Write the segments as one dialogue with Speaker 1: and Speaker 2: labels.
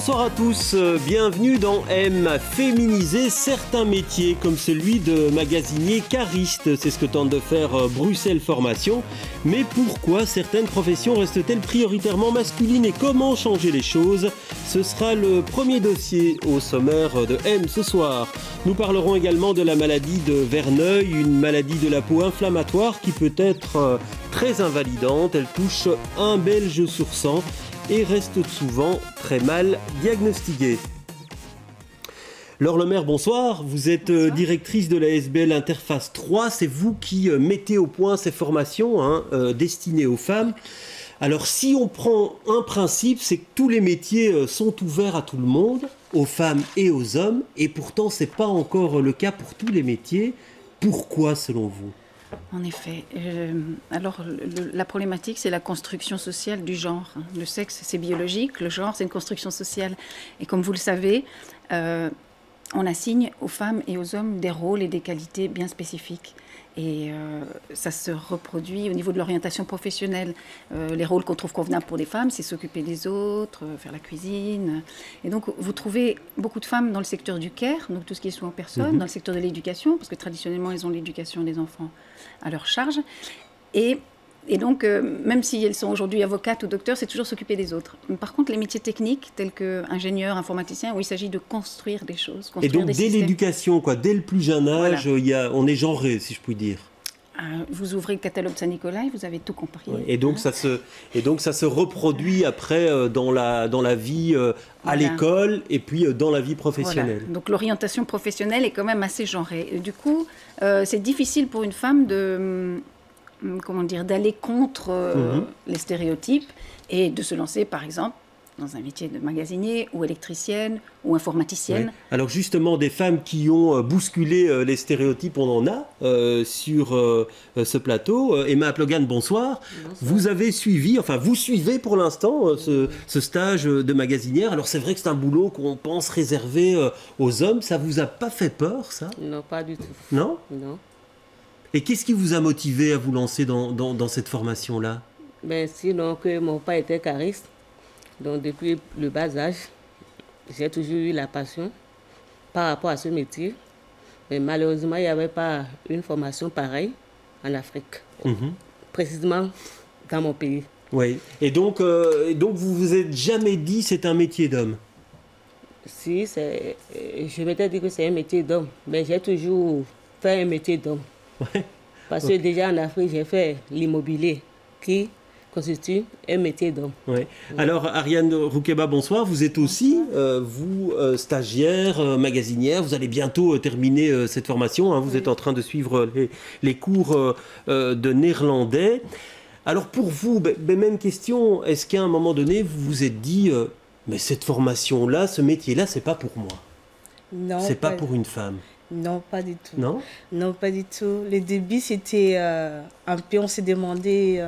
Speaker 1: Bonsoir à tous, bienvenue dans M, féminiser certains métiers comme celui de magasinier cariste, c'est ce que tente de faire Bruxelles Formation. Mais pourquoi certaines professions restent-elles prioritairement masculines et comment changer les choses? Ce sera le premier dossier au sommaire de M ce soir. Nous parlerons également de la maladie de Verneuil, une maladie de la peau inflammatoire qui peut être très invalidante. Elle touche un Belge sur 100 et reste souvent très mal diagnostiquée. Laure Lemaire, bonsoir. Vous êtes directrice de la SBL Interface 3. C'est vous qui mettez au point ces formations destinées aux femmes. Alors, si on prend un principe, c'est que tous les métiers sont ouverts à tout le monde, aux femmes et aux hommes, et pourtant, ce n'est pas encore le cas pour tous les métiers. Pourquoi, selon vous ?
Speaker 2: En effet. Alors, la problématique, c'est la construction sociale du genre. Le sexe, c'est biologique. Le genre, c'est une construction sociale. Et comme vous le savez, on assigne aux femmes et aux hommes des rôles et des qualités bien spécifiques. Et ça se reproduit au niveau de l'orientation professionnelle. Les rôles qu'on trouve convenables pour les femmes, c'est s'occuper des autres, faire la cuisine. Et donc, vous trouvez beaucoup de femmes dans le secteur du care, donc tout ce qui est soins en personne, dans le secteur de l'éducation, parce que traditionnellement, elles ont l'éducation des enfants à leur charge. Et donc, même si elles sont aujourd'hui avocates ou docteurs, c'est toujours s'occuper des autres. Par contre, les métiers techniques, tels qu'ingénieur, informaticien, où il s'agit de construire des choses, construire
Speaker 1: des systèmes. Et donc, dès l'éducation, dès le plus jeune âge, voilà. On est genré, si je puis dire.
Speaker 2: Vous ouvrez le catalogue de Saint-Nicolas, vous avez tout compris.
Speaker 1: Ouais, et donc, ça se reproduit après dans la vie à l'école et puis dans la vie professionnelle.
Speaker 2: Voilà. Donc, l'orientation professionnelle est quand même assez genrée. Et du coup, c'est difficile pour une femme d'aller contre les stéréotypes et de se lancer, par exemple, dans un métier de magasinier ou électricienne ou informaticienne.
Speaker 1: Ouais. Alors justement, des femmes qui ont bousculé les stéréotypes, on en a sur ce plateau. Emma Plogan, bonsoir. Vous avez suivi, vous suivez pour l'instant ce stage de magasinière. Alors c'est vrai que c'est un boulot qu'on pense réservé aux hommes. Ça vous a pas fait peur, ça?
Speaker 3: Non, pas du tout.
Speaker 1: Non?
Speaker 3: Non.
Speaker 1: Et qu'est-ce qui vous a motivé à vous lancer dans cette formation-là?
Speaker 3: Sinon que mon père était cariste. Donc depuis le bas âge, j'ai toujours eu la passion par rapport à ce métier. Mais malheureusement, il n'y avait pas une formation pareille en Afrique. Précisément dans mon pays.
Speaker 1: Oui. Et donc vous vous êtes jamais dit c'est un métier d'homme?
Speaker 3: Si, je m'étais dit que c'est un métier d'homme. Mais j'ai toujours fait un métier d'homme. Ouais. Parce que déjà en Afrique, j'ai fait l'immobilier qui constitue un métier d'homme.
Speaker 1: Ouais. Alors, Ariane Roukeba, bonsoir. Vous êtes aussi, stagiaire, magasinière. Vous allez bientôt terminer cette formation. Vous êtes en train de suivre les cours de néerlandais. Alors, pour vous, même question, est-ce qu'à un moment donné, vous vous êtes dit mais cette formation-là, ce métier-là, c'est pas pour moi?
Speaker 4: Non.
Speaker 1: C'est pas pour une femme?
Speaker 4: Non, pas du tout.
Speaker 1: Non?
Speaker 4: Non, pas du tout. Le début, c'était un peu, on s'est demandé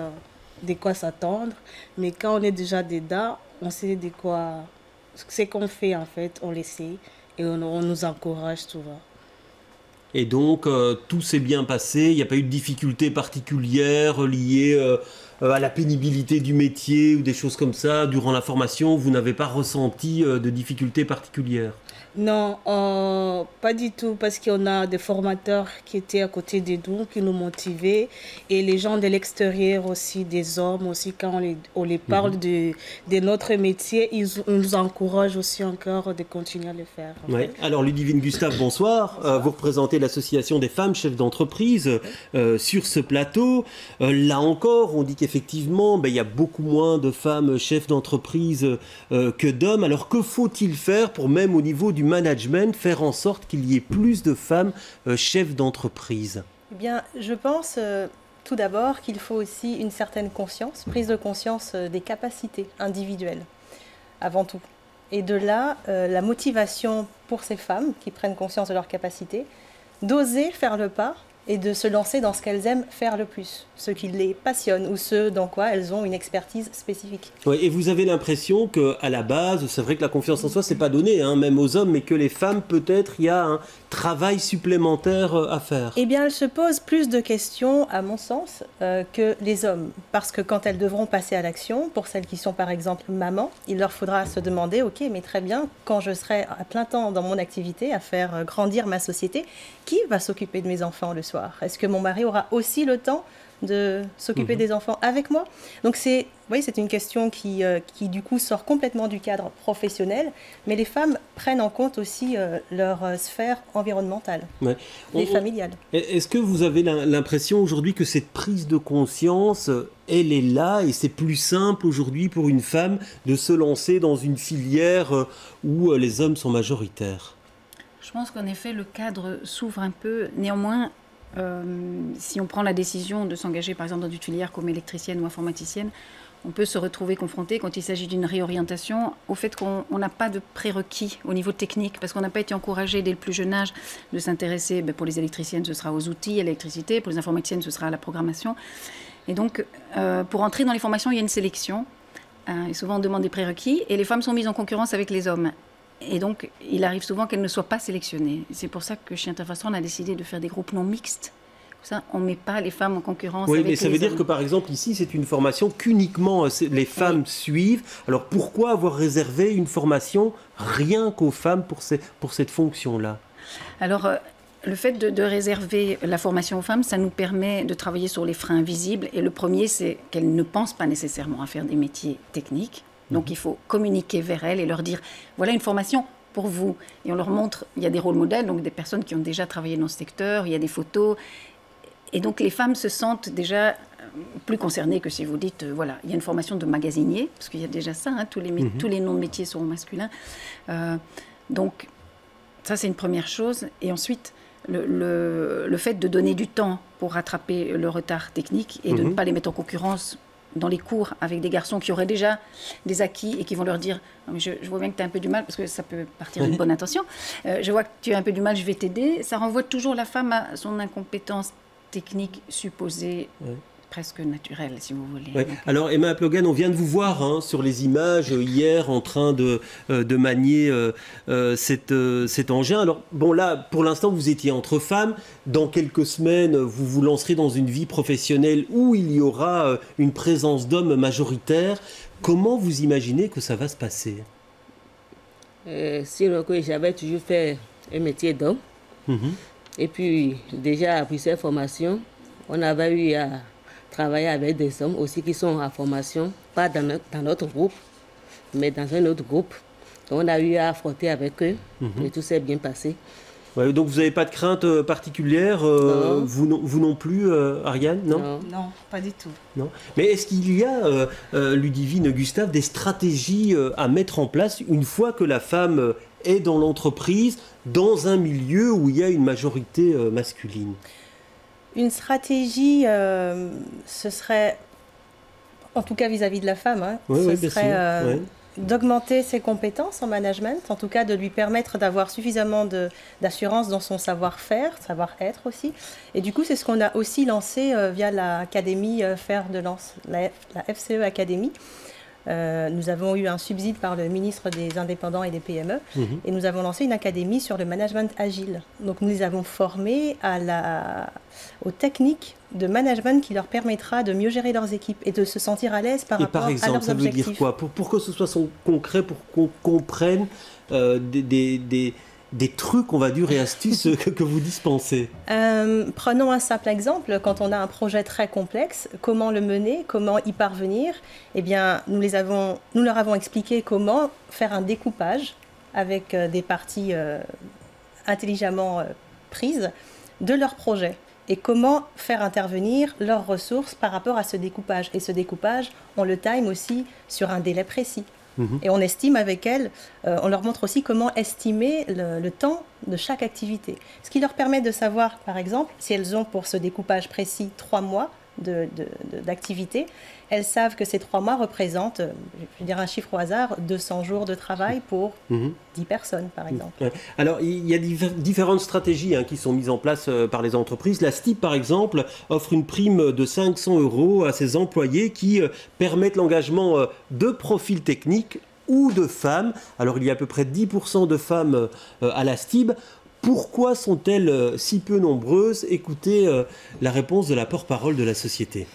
Speaker 4: de quoi s'attendre. Mais quand on est déjà dedans, on sait de quoi... Ce qu'on fait, en fait, on le sait. Et on nous encourage souvent.
Speaker 1: Et donc, tout s'est bien passé. Il n'y a pas eu de difficultés particulières liées à la pénibilité du métier ou des choses comme ça. Durant la formation, vous n'avez pas ressenti de difficultés particulières?
Speaker 4: Non, pas du tout, parce qu'on a des formateurs qui étaient à côté de nous, qui nous motivaient, et les gens de l'extérieur aussi, des hommes aussi, quand on les parle de notre métier, ils nous encouragent aussi encore de continuer à le faire.
Speaker 1: Ouais. Alors Ludivine Gustave, bonsoir. Vous représentez l'association des femmes chefs d'entreprise sur ce plateau. Là encore, on dit qu'effectivement, il y a beaucoup moins de femmes chefs d'entreprise que d'hommes. Alors que faut-il faire pour, même au niveau du management, faire en sorte qu'il y ait plus de femmes chefs d'entreprise?
Speaker 5: Eh bien, je pense tout d'abord qu'il faut aussi une certaine conscience, prise de conscience des capacités individuelles, avant tout. Et de là, la motivation pour ces femmes qui prennent conscience de leurs capacités, d'oser faire le pas et de se lancer dans ce qu'elles aiment faire le plus, ce qui les passionne ou ce dans quoi elles ont une expertise spécifique.
Speaker 1: Ouais, et vous avez l'impression qu'à la base, c'est vrai que la confiance en soi, c'est pas donné, même aux hommes, mais que les femmes, peut-être, il y a travail supplémentaire à faire?
Speaker 5: Eh bien, elles se posent plus de questions, à mon sens, que les hommes. Parce que quand elles devront passer à l'action, pour celles qui sont par exemple mamans, il leur faudra se demander, ok, mais très bien, quand je serai à plein temps dans mon activité, à faire grandir ma société, qui va s'occuper de mes enfants le soir? Est-ce que mon mari aura aussi le temps de s'occuper des enfants avec moi? Donc c'est une question qui du coup sort complètement du cadre professionnel, mais les femmes prennent en compte aussi leur sphère environnementale et familiale.
Speaker 1: Est-ce que vous avez l'impression aujourd'hui que cette prise de conscience, elle est là et c'est plus simple aujourd'hui pour une femme de se lancer dans une filière où les hommes sont majoritaires?
Speaker 2: Je pense qu'en effet le cadre s'ouvre un peu. Néanmoins, si on prend la décision de s'engager par exemple dans une filière comme électricienne ou informaticienne, on peut se retrouver confronté, quand il s'agit d'une réorientation, au fait qu'on n'a pas de prérequis au niveau technique, parce qu'on n'a pas été encouragé dès le plus jeune âge de s'intéresser, pour les électriciennes ce sera aux outils, à l'électricité, pour les informaticiennes ce sera à la programmation. Et donc pour entrer dans les formations, il y a une sélection, et souvent on demande des prérequis, et les femmes sont mises en concurrence avec les hommes. Et donc, il arrive souvent qu'elles ne soient pas sélectionnées. C'est pour ça que chez Interfaçon, on a décidé de faire des groupes non mixtes. Comme ça, on ne met pas les femmes en concurrence avec les hommes. Oui, mais
Speaker 1: ça veut dire que, par exemple, ici, c'est une formation qu'uniquement les femmes suivent. Alors, pourquoi avoir réservé une formation rien qu'aux femmes pour cette fonction-là?
Speaker 2: Alors, le fait de réserver la formation aux femmes, ça nous permet de travailler sur les freins visibles. Et le premier, c'est qu'elles ne pensent pas nécessairement à faire des métiers techniques. Donc, il faut communiquer vers elles et leur dire, voilà une formation pour vous. Et on leur montre, il y a des rôles modèles, donc des personnes qui ont déjà travaillé dans ce secteur, il y a des photos. Et donc, les femmes se sentent déjà plus concernées que si vous dites, voilà, il y a une formation de magasinier, parce qu'il y a déjà ça, hein, tous les noms de métiers sont masculins. Donc, ça, c'est une première chose. Et ensuite, le fait de donner du temps pour rattraper le retard technique et de ne pas les mettre en concurrence dans les cours avec des garçons qui auraient déjà des acquis et qui vont leur dire je vois bien que tu as un peu du mal, parce que ça peut partir d'une bonne intention, je vois que tu as un peu du mal, je vais t'aider. Ça renvoie toujours la femme à son incompétence technique supposée, presque naturelle, si vous voulez.
Speaker 1: Ouais. Alors, Emma Plogan, on vient de vous voir sur les images hier en train de manier cet engin. Alors, bon, là, pour l'instant, vous étiez entre femmes. Dans quelques semaines, vous vous lancerez dans une vie professionnelle où il y aura une présence d'hommes majoritaire. Comment vous imaginez que ça va se passer?
Speaker 3: Sinon, j'avais toujours fait un métier d'homme. Et puis, déjà, après cette formation, on avait eu à travailler avec des hommes aussi qui sont en formation, pas dans notre groupe, mais dans un autre groupe. Donc, on a eu à affronter avec eux et tout s'est bien passé.
Speaker 1: Ouais, donc vous n'avez pas de crainte particulière, vous non plus, Ariane, non?
Speaker 4: Non, pas du tout.
Speaker 1: Non. Mais est-ce qu'il y a, Ludivine, Gustave, des stratégies à mettre en place une fois que la femme est dans l'entreprise, dans un milieu où il y a une majorité masculine?
Speaker 5: Une stratégie, ce serait, en tout cas vis-à-vis de la femme, ce serait d'augmenter ses compétences en management, en tout cas de lui permettre d'avoir suffisamment d'assurance dans son savoir-faire, savoir-être aussi. Et du coup, c'est ce qu'on a aussi lancé via l'Académie Fer de Lens, la FCE Academy. Nous avons eu un subside par le ministre des Indépendants et des PME et nous avons lancé une académie sur le management agile. Donc nous les avons formés aux techniques de management qui leur permettra de mieux gérer leurs équipes et de se sentir à l'aise par rapport à leurs objectifs.
Speaker 1: Et par exemple, ça veut dire quoi? Pour que ce soit concret, pour qu'on comprenne des trucs, on va dire, et astuces que vous dispensez.
Speaker 5: Prenons un simple exemple. Quand on a un projet très complexe, comment le mener, comment y parvenir? Eh bien, nous leur avons expliqué comment faire un découpage avec des parties intelligemment prises de leur projet et comment faire intervenir leurs ressources par rapport à ce découpage. Et ce découpage, on le time aussi sur un délai précis. Et on estime avec elles, on leur montre aussi comment estimer le temps de chaque activité. Ce qui leur permet de savoir, par exemple, si elles ont pour ce découpage précis 3 mois d'activité, elles savent que ces 3 mois représentent, je vais dire un chiffre au hasard, 200 jours de travail pour 10 personnes, par exemple.
Speaker 1: Ouais. Alors, il y a différentes stratégies qui sont mises en place par les entreprises. La STIB, par exemple, offre une prime de 500 € à ses employés qui permettent l'engagement de profils techniques ou de femmes. Alors, il y a à peu près 10% de femmes à la STIB. Pourquoi sont-elles si peu nombreuses? Écoutez la réponse de la porte-parole de la société.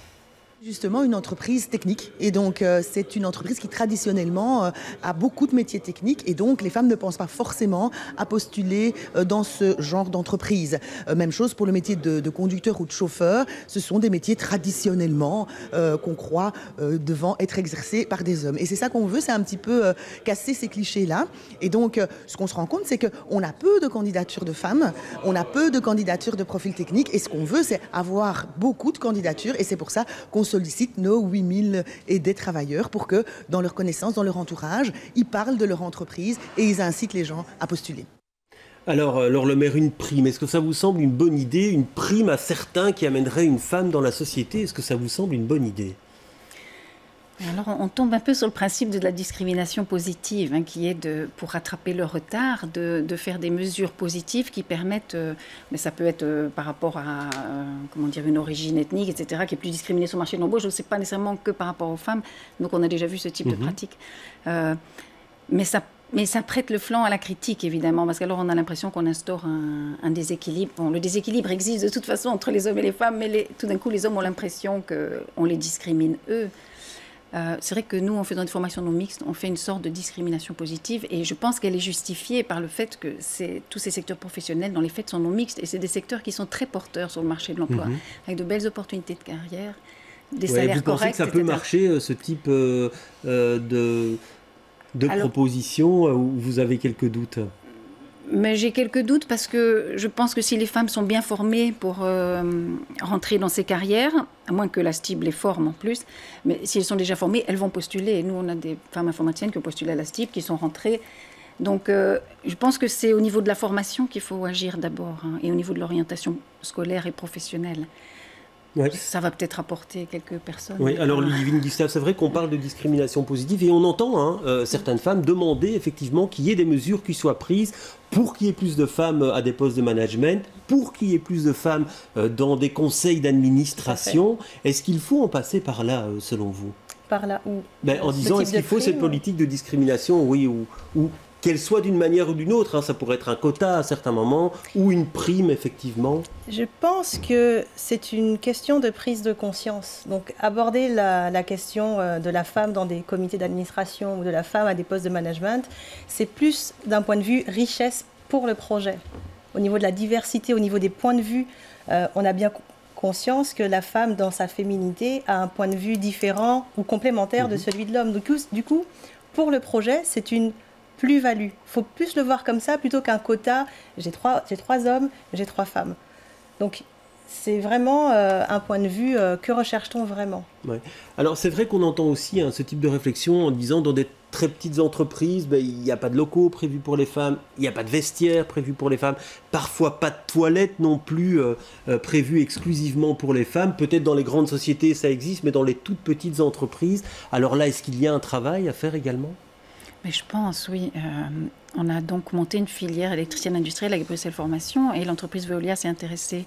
Speaker 6: Justement, une entreprise technique. Et donc, c'est une entreprise qui, traditionnellement, a beaucoup de métiers techniques. Et donc, les femmes ne pensent pas forcément à postuler dans ce genre d'entreprise. Même chose pour le métier de conducteur ou de chauffeur. Ce sont des métiers traditionnellement qu'on croit devant être exercés par des hommes. Et c'est ça qu'on veut, c'est un petit peu casser ces clichés-là. Et donc, ce qu'on se rend compte, c'est qu'on a peu de candidatures de femmes, on a peu de candidatures de profils techniques. Et ce qu'on veut, c'est avoir beaucoup de candidatures. Et c'est pour ça qu'on sollicite nos 8000 aidés travailleurs pour que, dans leur connaissance, dans leur entourage, ils parlent de leur entreprise et ils incitent les gens à postuler.
Speaker 1: Alors, Laure Lemaire, une prime, est-ce que ça vous semble une bonne idée? Une prime à certains qui amènerait une femme dans la société, est-ce que ça vous semble une bonne idée?
Speaker 2: Alors, on tombe un peu sur le principe de la discrimination positive, qui est, pour rattraper le retard, de faire des mesures positives qui permettent, mais ça peut être par rapport à une origine ethnique, etc., qui est plus discriminée sur le marché de l'embauche. Je ne sais pas nécessairement que par rapport aux femmes, donc on a déjà vu ce type de pratique. Mais ça prête le flanc à la critique, évidemment, parce qu'alors on a l'impression qu'on instaure un déséquilibre. Bon, le déséquilibre existe de toute façon entre les hommes et les femmes, mais tout d'un coup, les hommes ont l'impression qu'on les discrimine, eux. C'est vrai que nous, en faisant une formation non mixte, on fait une sorte de discrimination positive et je pense qu'elle est justifiée par le fait que tous ces secteurs professionnels, dans les faits, sont non mixtes et c'est des secteurs qui sont très porteurs sur le marché de l'emploi, avec de belles opportunités de carrière, des salaires corrects.
Speaker 1: Vous pensez que ça peut marcher, ce type de proposition, ou vous avez quelques doutes?
Speaker 2: Mais j'ai quelques doutes parce que je pense que si les femmes sont bien formées pour rentrer dans ces carrières, à moins que la STIB les forme en plus, mais si elles sont déjà formées, elles vont postuler. Et nous, on a des femmes informaticiennes qui ont postulé à la STIB, qui sont rentrées. Donc, je pense que c'est au niveau de la formation qu'il faut agir d'abord, et au niveau de l'orientation scolaire et professionnelle. Ouais. Ça va peut-être apporter quelques personnes.
Speaker 1: Oui, alors Ludivine Gustave, c'est vrai qu'on parle de discrimination positive et on entend certaines femmes demander effectivement qu'il y ait des mesures qui soient prises pour qu'il y ait plus de femmes à des postes de management, pour qu'il y ait plus de femmes dans des conseils d'administration. Est-ce qu'il faut en passer par là, selon vous?
Speaker 5: Par là où?
Speaker 1: En disant, est-ce qu'il faut cette politique de discrimination, oui, ou qu'elle soit d'une manière ou d'une autre, ça pourrait être un quota à certains moments, ou une prime, effectivement.
Speaker 5: Je pense que c'est une question de prise de conscience. Donc, aborder la question de la femme dans des comités d'administration ou de la femme à des postes de management, c'est plus d'un point de vue richesse pour le projet. Au niveau de la diversité, au niveau des points de vue, on a bien conscience que la femme, dans sa féminité, a un point de vue différent ou complémentaire de celui de l'homme. Du coup, pour le projet, c'est une plus-value. Il faut plus le voir comme ça plutôt qu'un quota. J'ai trois hommes, j'ai 3 femmes. Donc, c'est vraiment un point de vue que recherche-t-on vraiment?
Speaker 1: Ouais. Alors, c'est vrai qu'on entend aussi ce type de réflexion en disant dans des très petites entreprises, il n'y a pas de locaux prévus pour les femmes, il n'y a pas de vestiaires prévus pour les femmes, parfois pas de toilettes non plus prévues exclusivement pour les femmes. Peut-être dans les grandes sociétés, ça existe, mais dans les toutes petites entreprises, alors là, est-ce qu'il y a un travail à faire également?
Speaker 2: Mais je pense, oui. On a donc monté une filière électricienne industrielle avec Bruxelles Formation et l'entreprise Veolia s'est intéressée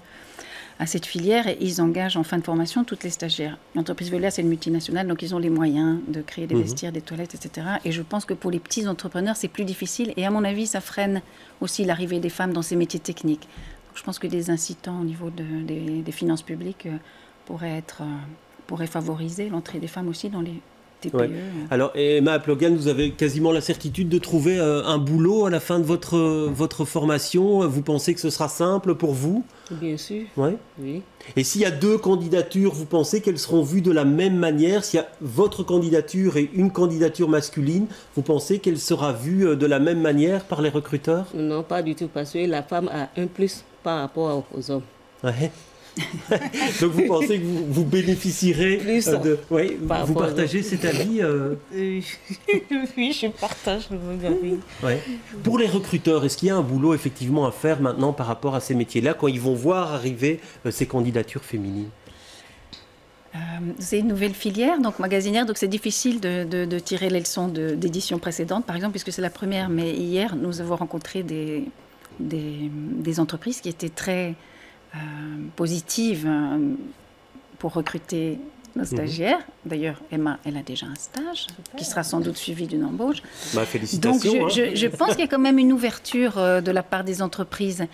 Speaker 2: à cette filière et ils engagent en fin de formation toutes les stagiaires. L'entreprise Veolia, c'est une multinationale, donc ils ont les moyens de créer des vestiaires, des toilettes, etc. Et je pense que pour les petits entrepreneurs, c'est plus difficile et à mon avis, ça freine aussi l'arrivée des femmes dans ces métiers techniques. Donc, je pense que des incitants au niveau des finances publiques pourraient favoriser l'entrée des femmes aussi dans les TPE.
Speaker 1: Ouais. Alors, Emma Aplogan, vous avez quasiment la certitude de trouver un boulot à la fin de votre formation. Vous pensez que ce sera simple pour vous?
Speaker 3: Bien sûr.
Speaker 1: Ouais.
Speaker 3: Oui.
Speaker 1: Et s'il y a 2 candidatures, vous pensez qu'elles seront vues de la même manière? S'il y a votre candidature et une candidature masculine, vous pensez qu'elle sera vue de la même manière par les recruteurs?
Speaker 3: Non, pas du tout, parce que la femme a un plus par rapport aux hommes.
Speaker 1: Ouais. Donc vous pensez que vous bénéficierez de... Oui, vous partagez cet avis
Speaker 4: Oui, je partage mon avis.
Speaker 1: Ouais. Pour les recruteurs, est-ce qu'il y a un boulot effectivement à faire maintenant par rapport à ces métiers-là quand ils vont voir arriver ces candidatures féminines?
Speaker 2: C'est une nouvelle filière, donc magasinière, donc c'est difficile de tirer les leçons d'éditions précédentes, par exemple, puisque c'est la première. Mais hier, nous avons rencontré des entreprises qui étaient très positives pour recruter nos stagiaires. D'ailleurs, Emma, elle a déjà un stage qui sera sans doute suivi d'une embauche.
Speaker 1: Félicitations.
Speaker 2: Donc, je pense qu'il y a quand même une ouverture de la part des entreprises.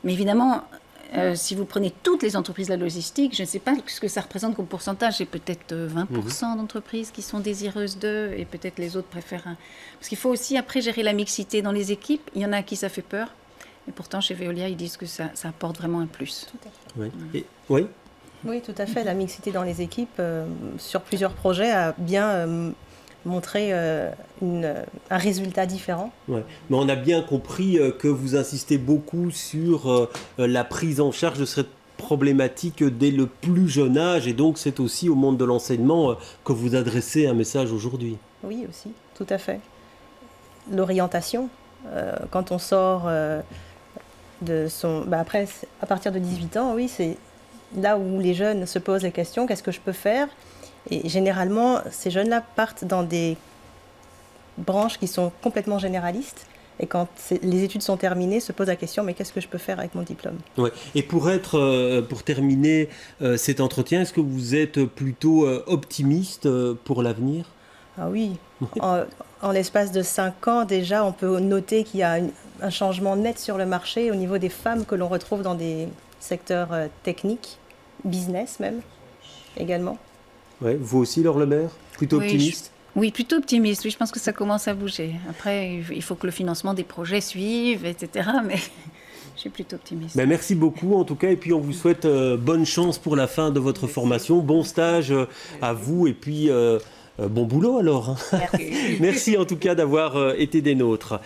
Speaker 2: Mais évidemment, si vous prenez toutes les entreprises de la logistique, je ne sais pas ce que ça représente comme pourcentage. C'est peut-être 20% d'entreprises qui sont désireuses d'eux et peut-être les autres préfèrent un... Parce qu'il faut aussi après gérer la mixité dans les équipes. Il y en a à qui ça fait peur. Et pourtant, chez Veolia, ils disent que ça apporte vraiment un plus.
Speaker 5: Tout à fait.
Speaker 1: Oui. Oui.
Speaker 5: Oui, tout à fait. La mixité dans les équipes, sur plusieurs projets, a bien montré un résultat différent.
Speaker 1: Ouais. Mais on a bien compris que vous insistez beaucoup sur la prise en charge de cette problématique dès le plus jeune âge. Et donc, c'est aussi au monde de l'enseignement que vous adressez un message aujourd'hui.
Speaker 5: Oui, aussi, tout à fait. L'orientation, quand on sort... après, à partir de 18 ans, oui, c'est là où les jeunes se posent la question, qu'est-ce que je peux faire? Et généralement, ces jeunes-là partent dans des branches qui sont complètement généralistes. Et quand les études sont terminées, se posent la question, mais qu'est-ce que je peux faire avec mon diplôme?
Speaker 1: Ouais. Et pour terminer cet entretien, est-ce que vous êtes plutôt optimiste pour l'avenir?
Speaker 5: Ah oui, en l'espace de 5 ans, déjà, on peut noter qu'il y a un changement net sur le marché au niveau des femmes que l'on retrouve dans des secteurs techniques, business même, également.
Speaker 1: Ouais, vous aussi, Laure Lemaire, plutôt optimiste?
Speaker 2: Oui, plutôt optimiste. Oui, je pense que ça commence à bouger. Après, il faut que le financement des projets suive, etc. Mais je suis plutôt optimiste.
Speaker 1: Merci beaucoup en tout cas. Et puis on vous souhaite bonne chance pour la fin de votre formation. Bon stage à vous et puis bon boulot alors.
Speaker 5: Merci.
Speaker 1: Merci en tout cas d'avoir été des nôtres.